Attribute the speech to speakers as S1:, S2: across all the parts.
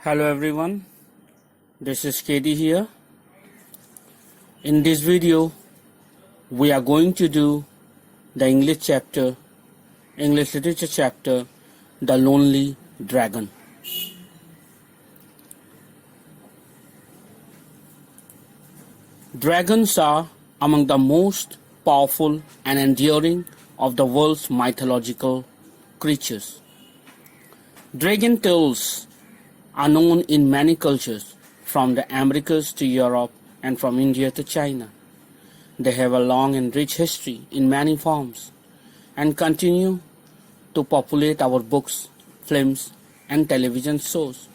S1: Hello everyone, this is KD here. In this video, we are going to do the English literature chapter, The Lonely Dragon. Dragons are among the most powerful and enduring of the world's mythological creatures. Dragon tales are known in many cultures, from the Americas to Europe and from India to China. They have a long and rich history in many forms and continue to populate our books, films, and television shows.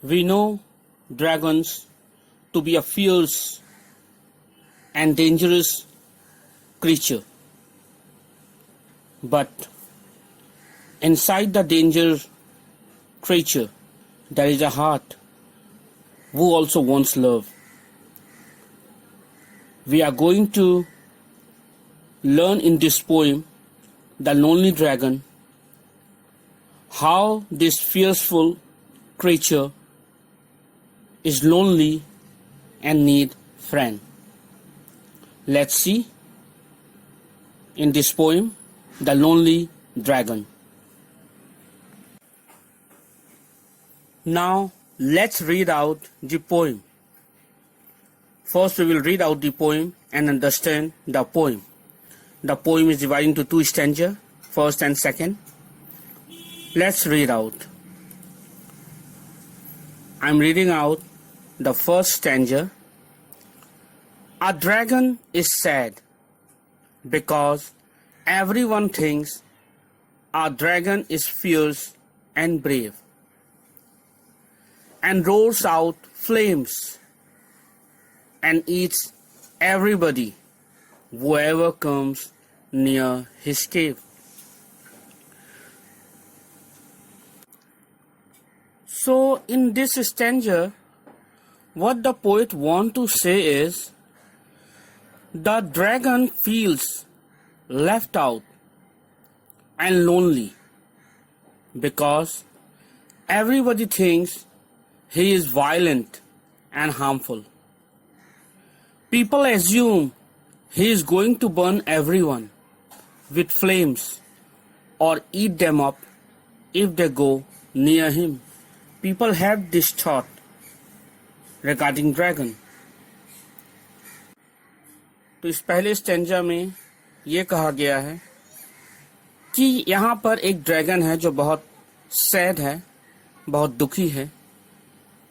S1: We know dragons to be a fierce and dangerous creature, but inside the danger creature, there is a heart who also wants love. We are going to learn in this poem, The Lonely Dragon, how this fearful creature is lonely and need friend. Let's see in this poem, The Lonely Dragon. Now, let's read out the poem. First, we will read out the poem and understand the poem. The poem is divided into two stanzas, first and second. Let's read out. I'm reading out the first stanza. A dragon is sad because everyone thinks a dragon is fierce and brave, and roars out flames and eats everybody, whoever comes near his cave. So in this stanza, what the poet wants to say is, the dragon feels left out and lonely because everybody thinks he is violent and harmful. People assume he is going to burn everyone with flames or eat them up if they go near him. People have this thought regarding dragon. तो इस पहले stanza में ये कहा गया है कि यहाँ पर एक ड्रैगन है जो बहुत सैड है, बहुत दुखी है.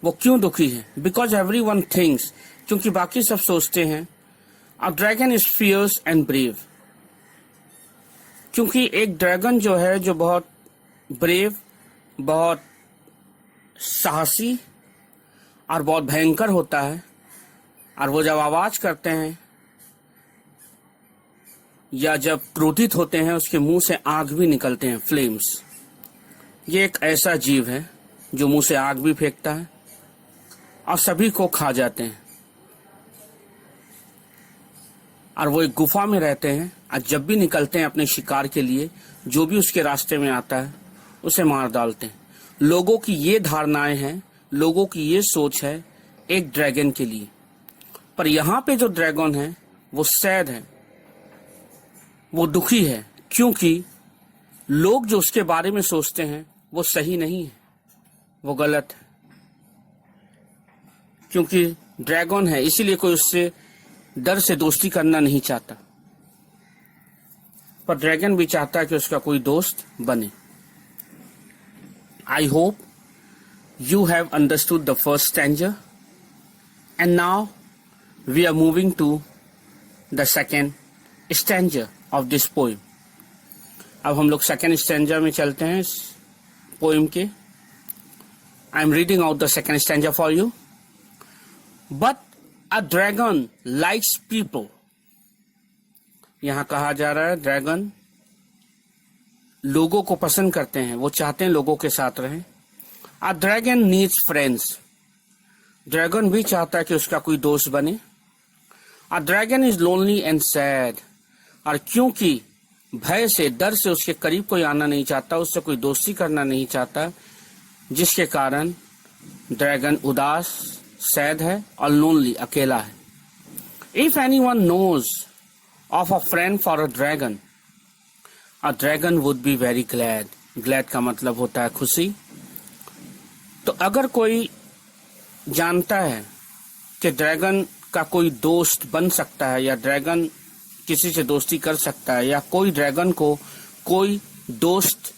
S1: वो क्यों दुखी है? बिकॉज एवरी वन थिंग्स, क्योंकि बाकी सब सोचते हैं a dragon is fierce and brave. क्योंकि एक ड्रैगन जो है जो बहुत ब्रेव, बहुत साहसी और बहुत भयंकर होता है, और वो जब आवाज करते हैं या जब क्रोधित होते हैं उसके मुंह से आग भी निकलते हैं, फ्लेम्स. ये एक ऐसा जीव है जो मुंह से आग भी फेंकता है और सभी को खा जाते हैं. और वो एक गुफा में रहते हैं और जब भी निकलते हैं अपने शिकार के लिए, जो भी उसके रास्ते में आता है उसे मार डालते हैं. लोगों की ये धारणाएं हैं, लोगों की ये सोच है एक ड्रैगन के लिए. पर यहाँ पे जो ड्रैगन है वो सैड है, वो दुखी है, क्योंकि लोग जो उसके बारे में सोचते हैं वो सही नहीं है, वो गलत है. क्योंकि ड्रैगन है इसीलिए कोई उससे डर से दोस्ती करना नहीं चाहता, पर ड्रैगन भी चाहता है कि उसका कोई दोस्त बने. I hope you have understood the first stanza, and now we are moving to the second stanza of this poem. अब हम लोग सेकेंड स्टैंजा में चलते हैं इस पोएम के. I am reading out the second stanza for you. But a dragon likes people. यहाँ कहा जा रहा है ड्रैगन लोगों को पसंद करते हैं, वो चाहते हैं लोगों के साथ रहें. A dragon needs friends. Dragon भी चाहता है कि उसका कोई दोस्त बने. A dragon is lonely and sad. और क्योंकि भय से, डर से उसके करीब कोई आना नहीं चाहता, उससे कोई दोस्ती करना नहीं चाहता, जिसके कारण ड्रैगन उदास, सैड है और लोनली, अकेला है। If anyone knows of a friend for a dragon would be very glad. Glad का मतलब होता है खुशी। तो अगर कोई जानता है कि ड्रैगन का कोई दोस्त बन सकता है, या ड्रैगन किसी से दोस्ती कर सकता है, या कोई ड्रैगन को कोई दोस्त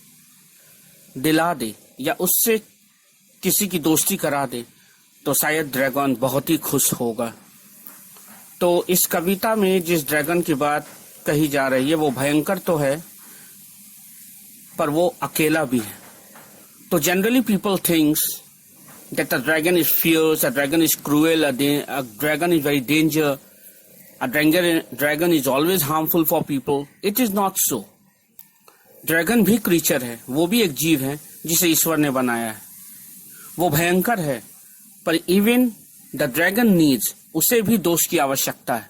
S1: दिला दे या उससे किसी की दोस्ती करा दे, तो शायद ड्रैगन बहुत ही खुश होगा। तो इस कविता में जिस ड्रैगन की बात कही जा रही है वो भयंकर तो है, पर वो अकेला भी है। तो generally people thinks that a dragon is fierce, a dragon is cruel, a dragon is very dangerous, a dragon is always harmful for people. It is not so. Dragon भी क्रीचर है, वो भी एक जीव है जिसे ईश्वर ने बनाया है। वो भयंकर है, पर इवन द ड्रैगन नीड्स, उसे भी दोस्त की आवश्यकता है।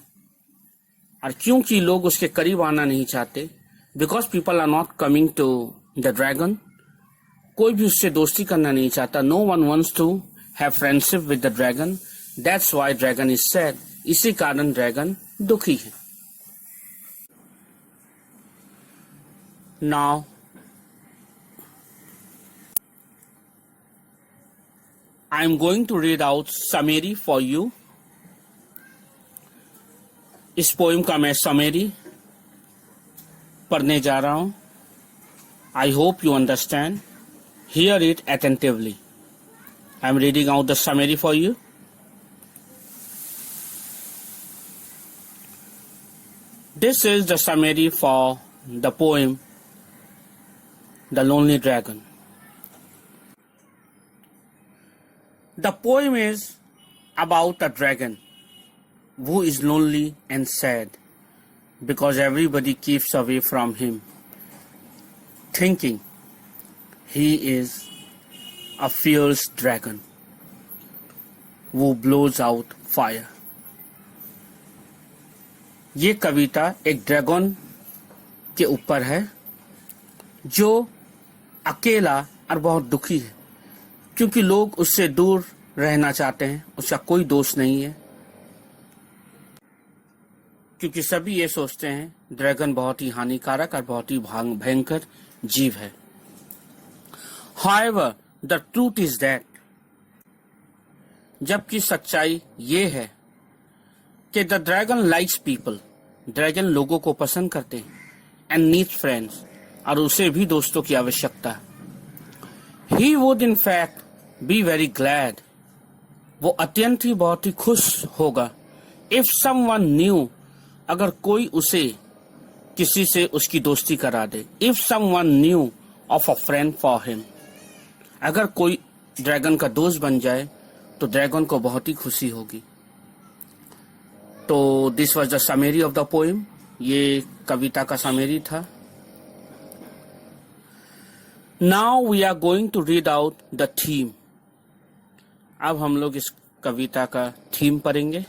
S1: और क्योंकि लोग उसके करीब आना नहीं चाहते, because people are not coming to the dragon, कोई भी उससे दोस्ती करना नहीं चाहता। No one wants to have friendship with the dragon, that's why dragon is sad. इसी कारण ड्रैगन दुखी है। Now I am going to read out summary for you. इस पोइम का मैं समरी पढ़ने जा रहा हूं। I hope you understand. Hear it attentively. I am reading out the summary for you. This is the summary for the poem The Lonely Dragon. The poem is about a dragon who is lonely and sad because everybody keeps away from him, thinking he is a fierce dragon who blows out fire. ये कविता एक dragon के ऊपर है जो अकेला और बहुत दुखी है, क्योंकि लोग उससे दूर रहना चाहते हैं, उसका कोई दोस्त नहीं है, क्योंकि सभी ये सोचते हैं ड्रैगन बहुत ही हानिकारक और बहुत ही भयंकर जीव है। However, the truth is that, जबकि सच्चाई ये है कि the dragon likes people, dragon लोगों को पसंद करते हैं, and needs friends, और उसे भी दोस्तों की आवश्यकता है। He would in fact be very glad, वो अत्यंत ही बहुत ही खुश होगा, if someone knew, अगर कोई उसे किसी से उसकी दोस्ती करा दे, if someone knew of a friend for him, अगर कोई ड्रैगन का दोस्त बन जाए तो ड्रैगन को बहुत ही खुशी होगी। तो this was the summary of the poem, ये कविता का समरी था। Now we are going to read out the theme. अब हम लोग इस कविता का थीम पढ़ेंगे।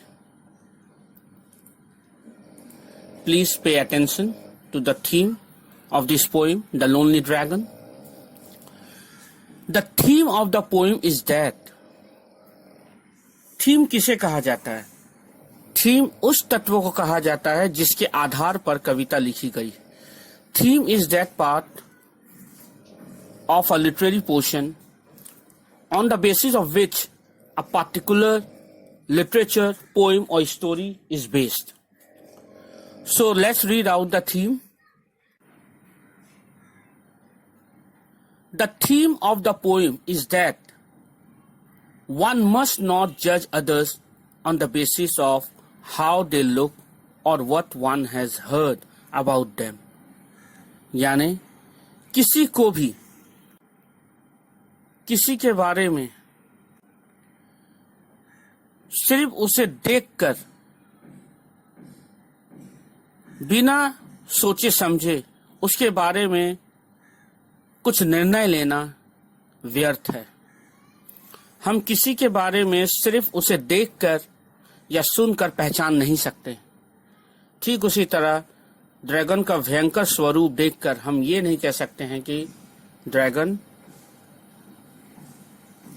S1: Please pay attention to the theme of this poem, the lonely dragon. The theme of the poem is that, theme किसे कहा जाता है? थीम उस तत्व को कहा जाता है जिसके आधार पर कविता लिखी गई। Theme is that part of a literary portion on the basis of which a particular literature, poem or story is based. So let's read out the theme. The theme of the poem is that one must not judge others on the basis of how they look or what one has heard about them. यानी किसी को भी किसी के बारे में सिर्फ उसे देखकर बिना सोचे समझे उसके बारे में कुछ निर्णय लेना व्यर्थ है। हम किसी के बारे में सिर्फ उसे देखकर या सुनकर पहचान नहीं सकते। ठीक उसी तरह ड्रैगन का भयंकर स्वरूप देखकर हम ये नहीं कह सकते हैं कि ड्रैगन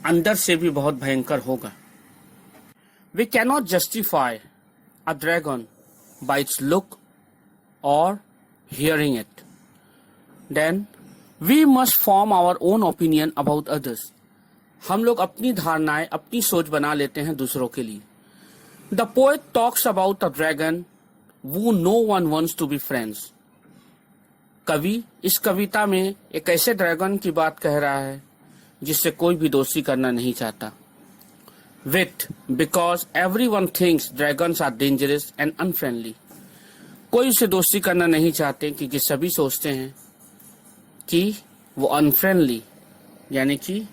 S1: अंदर से भी बहुत भयंकर होगा। We cannot justify a dragon by its look or hearing it. Then we must form our own opinion about others. हम लोग अपनी धारणाएं, अपनी सोच बना लेते हैं दूसरों के लिए। The poet talks about a dragon who no one wants to be friends. कवि इस कविता में एक ऐसे ड्रैगन की बात कह रहा है जिससे कोई भी दोस्ती करना नहीं चाहता। Wit, because everyone thinks dragons are dangerous and unfriendly. कोई उसे दोस्ती करना नहीं चाहते क्योंकि सभी सोचते हैं कि वो अनफ्रेंडली, यानी कि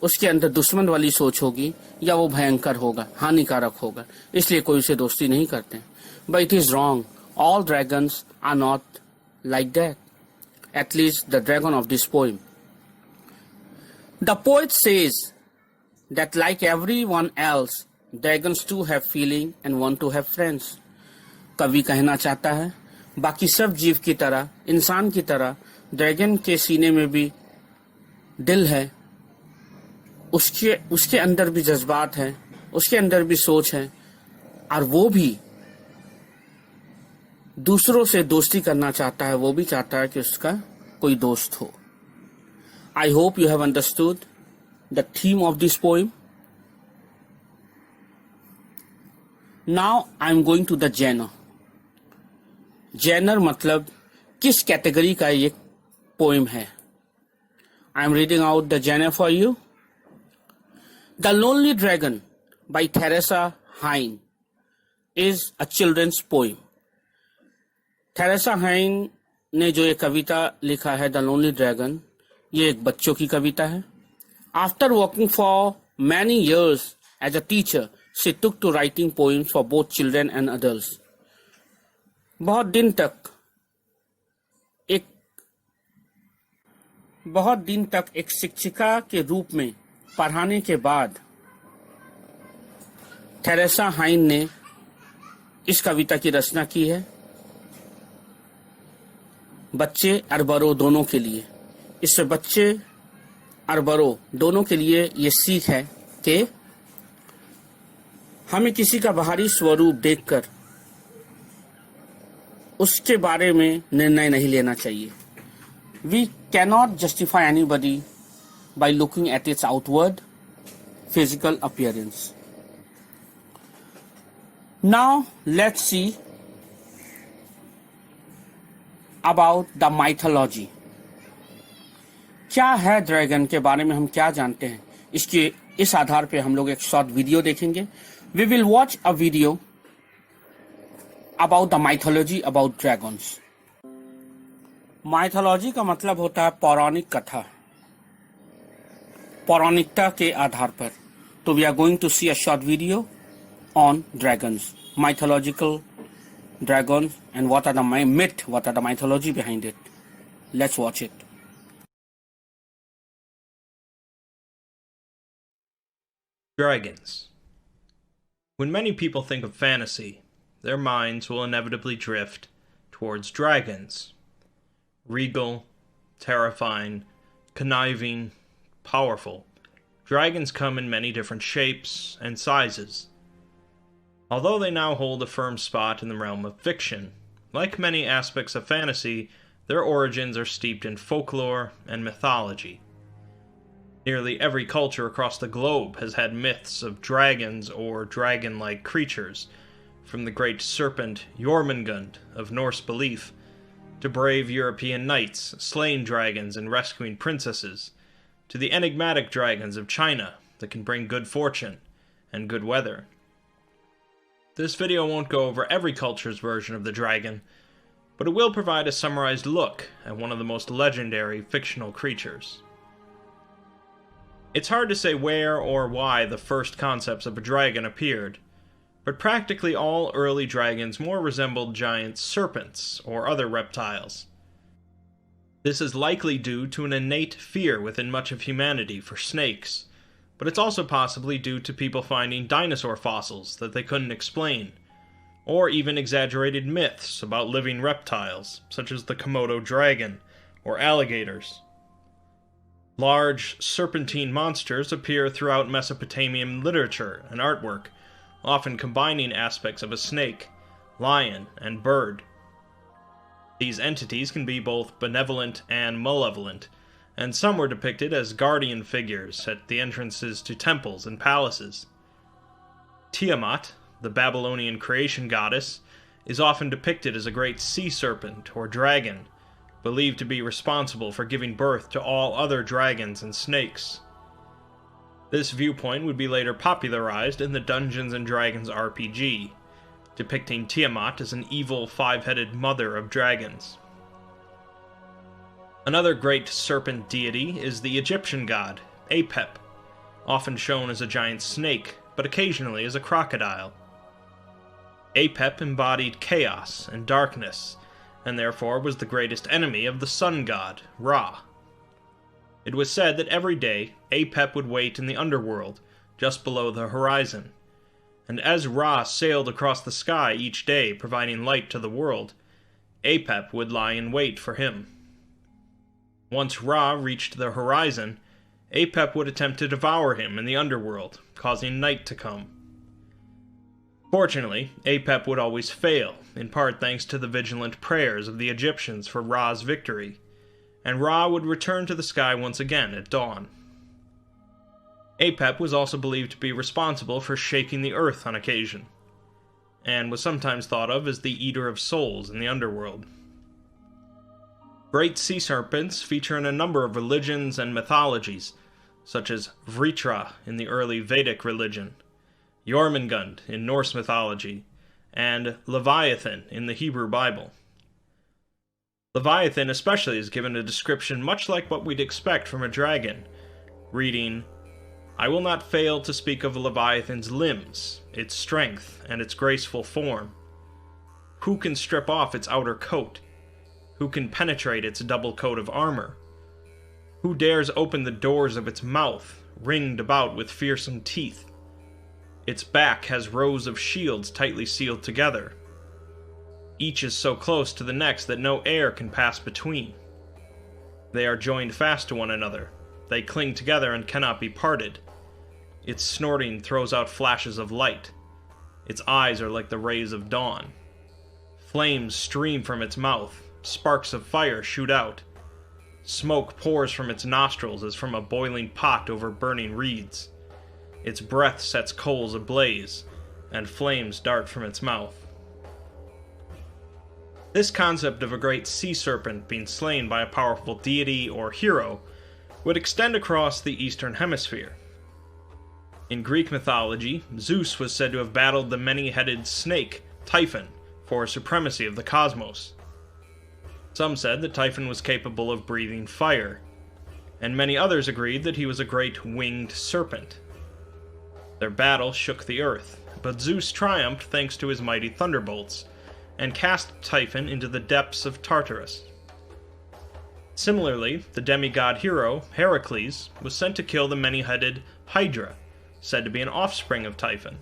S1: उसके अंदर दुश्मन वाली सोच होगी या वो भयंकर होगा, हानिकारक होगा, इसलिए कोई उसे दोस्ती नहीं करते। But it is wrong. All dragons are not like that. At least the dragon of this poem. The poet says that like everyone else, dragons too have feeling and want to have friends. कवि कहना चाहता है बाकी सब जीव की तरह, इंसान की तरह ड्रैगन के सीने में भी दिल है, उसके अंदर भी जज्बात हैं, उसके अंदर भी सोच है, और वो भी दूसरों से दोस्ती करना चाहता है, वो भी चाहता है कि उसका कोई दोस्त हो। I hope you have understood the theme of this poem. Now I am going to the genre. Genre मतलब किस कैटेगरी का ये पोएम है। I am reading out the genre for you. The Lonely Dragon by Theresa Hine is a children's poem. Theresa Heine ने जो ये कविता लिखा है, द लोनली ड्रैगन, ये एक बच्चों की कविता है। After working for many years as a teacher, she took to writing poems for both children and adults. बहुत दिन तक एक शिक्षिका के रूप में पढ़ाने के बाद थेरेसा हाइन ने इस कविता की रचना की है बच्चे और बड़ों दोनों के लिए। इससे बच्चे और बड़ों दोनों के लिए ये सीख है कि हमें किसी का बाहरी स्वरूप देखकर उसके बारे में निर्णय नहीं लेना चाहिए। We cannot justify anybody by looking at its outward physical appearance. Now let's see about the mythology. क्या है ड्रैगन के बारे में हम क्या जानते हैं, इस आधार पे हम लोग एक शॉर्ट वीडियो देखेंगे। We will watch a video about the mythology about dragons. Mythology का मतलब होता है पौराणिक कथा, पौराणिकता के आधार पर। तो we are going to see a short video on dragons, mythological dragons, and what are the myth, what are the mythology behind it. Let's watch it.
S2: Dragons. When many people think of fantasy, their minds will inevitably drift towards dragons. Regal, terrifying, conniving, powerful, dragons come in many different shapes and sizes. Although they now hold a firm spot in the realm of fiction, like many aspects of fantasy, their origins are steeped in folklore and mythology. Nearly every culture across the globe has had myths of dragons or dragon-like creatures, from the great serpent Jormungand of Norse belief, to brave European knights slaying dragons and rescuing princesses, to the enigmatic dragons of China that can bring good fortune and good weather. This video won't go over every culture's version of the dragon, but it will provide a summarized look at one of the most legendary fictional creatures. It's hard to say where or why the first concepts of a dragon appeared, but practically all early dragons more resembled giant serpents or other reptiles. This is likely due to an innate fear within much of humanity for snakes, but it's also possibly due to people finding dinosaur fossils that they couldn't explain, or even exaggerated myths about living reptiles, such as the Komodo dragon or alligators. Large, serpentine monsters appear throughout Mesopotamian literature and artwork, often combining aspects of a snake, lion, and bird. These entities can be both benevolent and malevolent, and some were depicted as guardian figures at the entrances to temples and palaces. Tiamat, the Babylonian creation goddess, is often depicted as a great sea serpent or dragon, believed to be responsible for giving birth to all other dragons and snakes. This viewpoint would be later popularized in the Dungeons & Dragons RPG, depicting Tiamat as an evil five-headed mother of dragons. Another great serpent deity is the Egyptian god, Apep, often shown as a giant snake, but occasionally as a crocodile. Apep embodied chaos and darkness, and therefore was the greatest enemy of the sun god, Ra. It was said that every day, Apep would wait in the underworld, just below the horizon, and as Ra sailed across the sky each day providing light to the world, Apep would lie in wait for him. Once Ra reached the horizon, Apep would attempt to devour him in the underworld, causing night to come. Fortunately, Apep would always fail, in part thanks to the vigilant prayers of the Egyptians for Ra's victory, and Ra would return to the sky once again at dawn. Apep was also believed to be responsible for shaking the earth on occasion, and was sometimes thought of as the eater of souls in the underworld. Great sea serpents feature in a number of religions and mythologies, such as Vritra in the early Vedic religion, Jormungand in Norse mythology, and Leviathan in the Hebrew Bible. Leviathan especially is given a description much like what we'd expect from a dragon, reading, "I will not fail to speak of Leviathan's limbs, its strength, and its graceful form. Who can strip off its outer coat? Who can penetrate its double coat of armor? Who dares open the doors of its mouth, ringed about with fearsome teeth? Its back has rows of shields tightly sealed together. Each is so close to the next that no air can pass between. They are joined fast to one another. They cling together and cannot be parted. Its snorting throws out flashes of light. Its eyes are like the rays of dawn. Flames stream from its mouth. Sparks of fire shoot out. Smoke pours from its nostrils as from a boiling pot over burning reeds. Its breath sets coals ablaze, and flames dart from its mouth." This concept of a great sea serpent being slain by a powerful deity or hero would extend across the Eastern Hemisphere. In Greek mythology, Zeus was said to have battled the many-headed snake, Typhon, for supremacy of the cosmos. Some said that Typhon was capable of breathing fire, and many others agreed that he was a great winged serpent. Their battle shook the earth, but Zeus triumphed thanks to his mighty thunderbolts, and cast Typhon into the depths of Tartarus. Similarly, the demigod hero, Heracles, was sent to kill the many-headed Hydra, said to be an offspring of Typhon.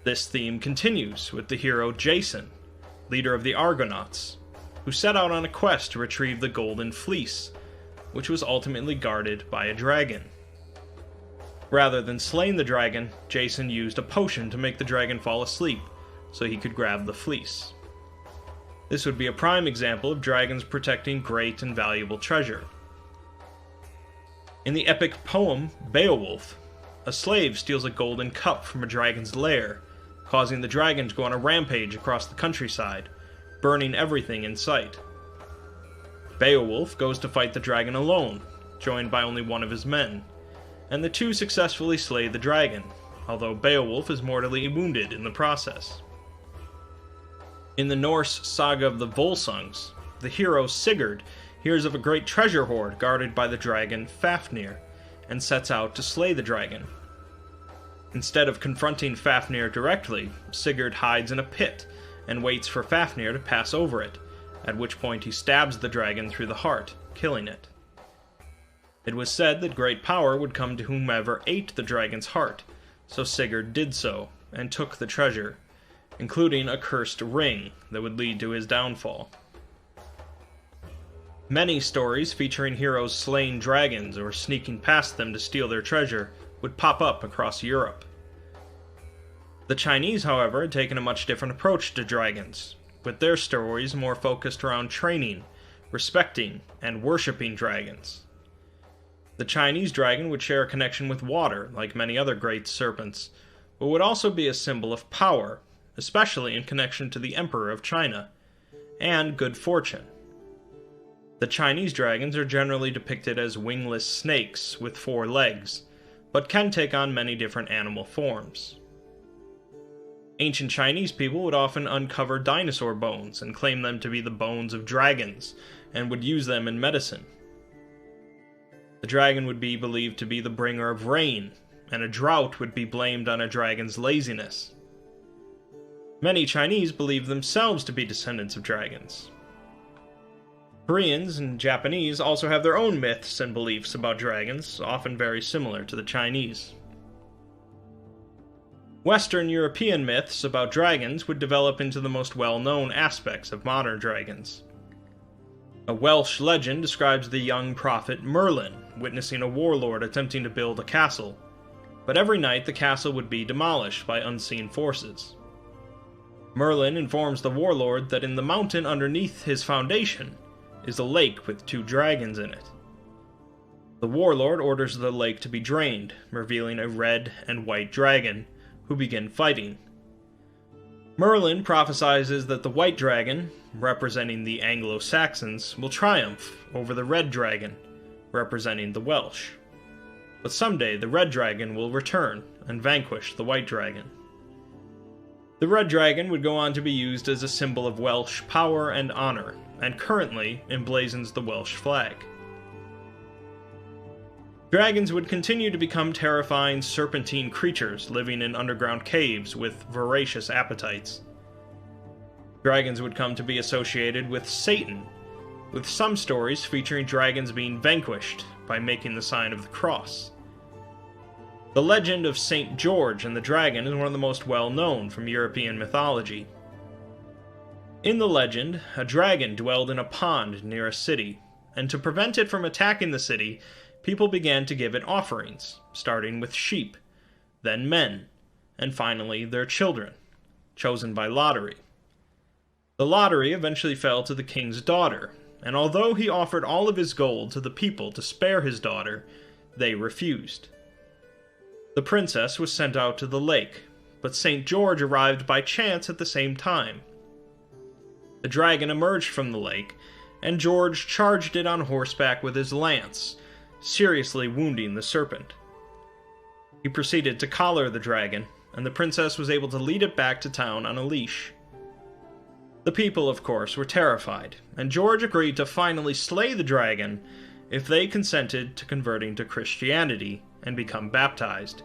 S2: This theme continues with the hero Jason, leader of the Argonauts, who set out on a quest to retrieve the Golden Fleece, which was ultimately guarded by a dragon. Rather than slaying the dragon, Jason used a potion to make the dragon fall asleep, so he could grab the fleece. This would be a prime example of dragons protecting great and valuable treasure. In the epic poem Beowulf, a slave steals a golden cup from a dragon's lair, causing the dragon to go on a rampage across the countryside, burning everything in sight. Beowulf goes to fight the dragon alone, joined by only one of his men, and the two successfully slay the dragon, although Beowulf is mortally wounded in the process. In the Norse saga of the Volsungs, the hero Sigurd hears of a great treasure hoard guarded by the dragon Fafnir, and sets out to slay the dragon. Instead of confronting Fafnir directly, Sigurd hides in a pit and waits for Fafnir to pass over it, at which point he stabs the dragon through the heart, killing it. It was said that great power would come to whomever ate the dragon's heart, so Sigurd did so, and took the treasure, including a cursed ring that would lead to his downfall. Many stories featuring heroes slaying dragons or sneaking past them to steal their treasure would pop up across Europe. The Chinese, however, had taken a much different approach to dragons, with their stories more focused around training, respecting, and worshipping dragons. The Chinese dragon would share a connection with water, like many other great serpents, but would also be a symbol of power, especially in connection to the Emperor of China, and good fortune. The Chinese dragons are generally depicted as wingless snakes with 4 legs, but can take on many different animal forms. Ancient Chinese people would often uncover dinosaur bones and claim them to be the bones of dragons, and would use them in medicine. The dragon would be believed to be the bringer of rain, and a drought would be blamed on a dragon's laziness. Many Chinese believe themselves to be descendants of dragons. Koreans and Japanese also have their own myths and beliefs about dragons, often very similar to the Chinese. Western European myths about dragons would develop into the most well-known aspects of modern dragons. A Welsh legend describes the young prophet Merlin witnessing a warlord attempting to build a castle, but every night the castle would be demolished by unseen forces. Merlin informs the warlord that in the mountain underneath his foundation is a lake with 2 dragons in it. The warlord orders the lake to be drained, revealing a red and white dragon, who begin fighting. Merlin prophesies that the white dragon, representing the Anglo-Saxons, will triumph over the red dragon, representing the Welsh. But someday the red dragon will return and vanquish the white dragon. The red dragon would go on to be used as a symbol of Welsh power and honor, and currently emblazons the Welsh flag. Dragons would continue to become terrifying serpentine creatures living in underground caves with voracious appetites. Dragons would come to be associated with Satan, with some stories featuring dragons being vanquished by making the sign of the cross. The legend of Saint George and the dragon is one of the most well-known from European mythology. In the legend, a dragon dwelled in a pond near a city, and to prevent it from attacking the city, people began to give it offerings, starting with sheep, then men, and finally their children, chosen by lottery. The lottery eventually fell to the king's daughter, and although he offered all of his gold to the people to spare his daughter, they refused. The princess was sent out to the lake, but St. George arrived by chance at the same time. The dragon emerged from the lake, and George charged it on horseback with his lance, seriously wounding the serpent. He proceeded to collar the dragon, and the princess was able to lead it back to town on a leash. The people, of course, were terrified, and George agreed to finally slay the dragon if they consented to converting to Christianity and become baptized.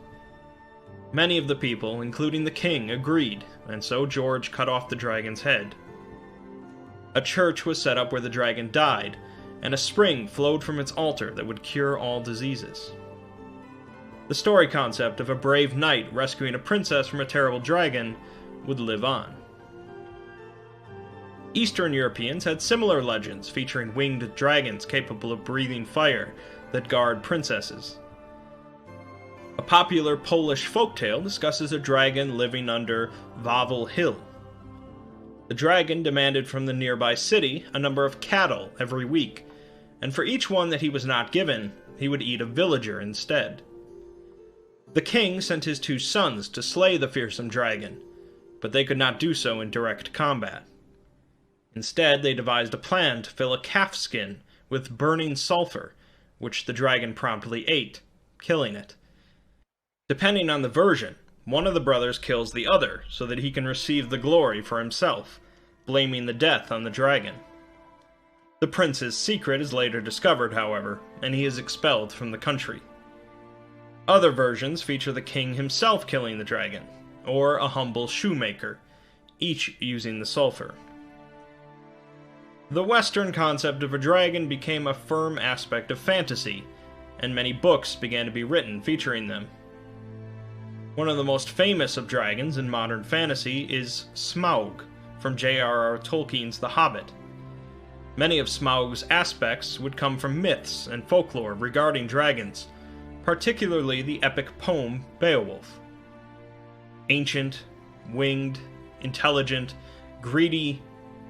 S2: Many of the people, including the king, agreed, and so George cut off the dragon's head. A church was set up where the dragon died, and a spring flowed from its altar that would cure all diseases. The story concept of a brave knight rescuing a princess from a terrible dragon would live on. Eastern Europeans had similar legends featuring winged dragons capable of breathing fire that guard princesses. A popular Polish folktale discusses a dragon living under Wawel Hill. The dragon demanded from the nearby city a number of cattle every week, and for each one that he was not given, he would eat a villager instead. The king sent his 2 sons to slay the fearsome dragon, but they could not do so in direct combat. Instead, they devised a plan to fill a calf skin with burning sulfur, which the dragon promptly ate, killing it. Depending on the version, one of the brothers kills the other so that he can receive the glory for himself, blaming the death on the dragon. The prince's secret is later discovered, however, and he is expelled from the country. Other versions feature the king himself killing the dragon, or a humble shoemaker, each using the sulfur. The Western concept of a dragon became a firm aspect of fantasy, and many books began to be written featuring them. One of the most famous of dragons in modern fantasy is Smaug, from J.R.R. Tolkien's The Hobbit. Many of Smaug's aspects would come from myths and folklore regarding dragons, particularly the epic poem Beowulf. Ancient, winged, intelligent, greedy,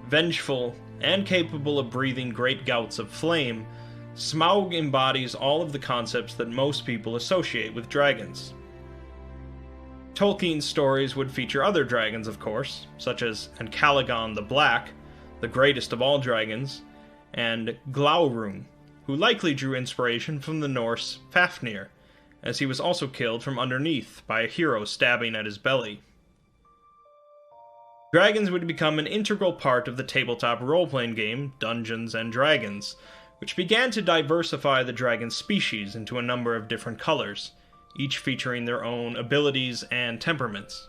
S2: vengeful, and capable of breathing great gouts of flame, Smaug embodies all of the concepts that most people associate with dragons. Tolkien's stories would feature other dragons, of course, such as Encalagon the Black, the greatest of all dragons, and Glaurung, who likely drew inspiration from the Norse Fafnir, as he was also killed from underneath by a hero stabbing at his belly. Dragons would become an integral part of the tabletop role-playing game Dungeons & Dragons, which began to diversify the dragon species into a number of different colors, each featuring their own abilities and temperaments.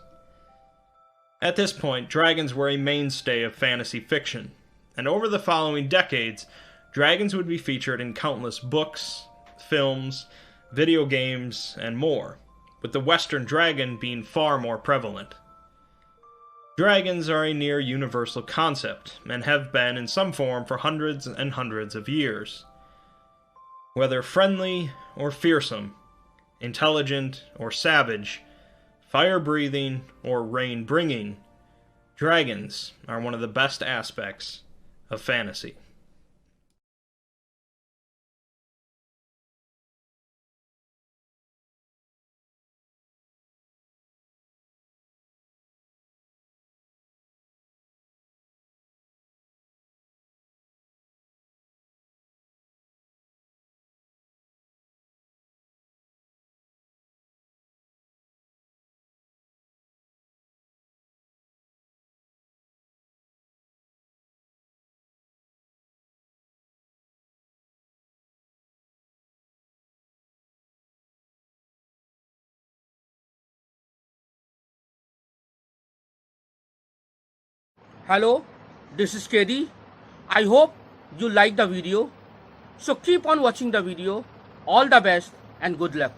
S2: At this point, dragons were a mainstay of fantasy fiction, and over the following decades, dragons would be featured in countless books, films, video games, and more, with the Western dragon being far more prevalent. Dragons are a near universal concept, and have been in some form for hundreds and hundreds of years. Whether friendly or fearsome, intelligent or savage, fire-breathing or rain-bringing, dragons are one of the best aspects of fantasy.
S1: Hello, this is KD. I hope you like the video. So keep on watching the video. All the best and good luck.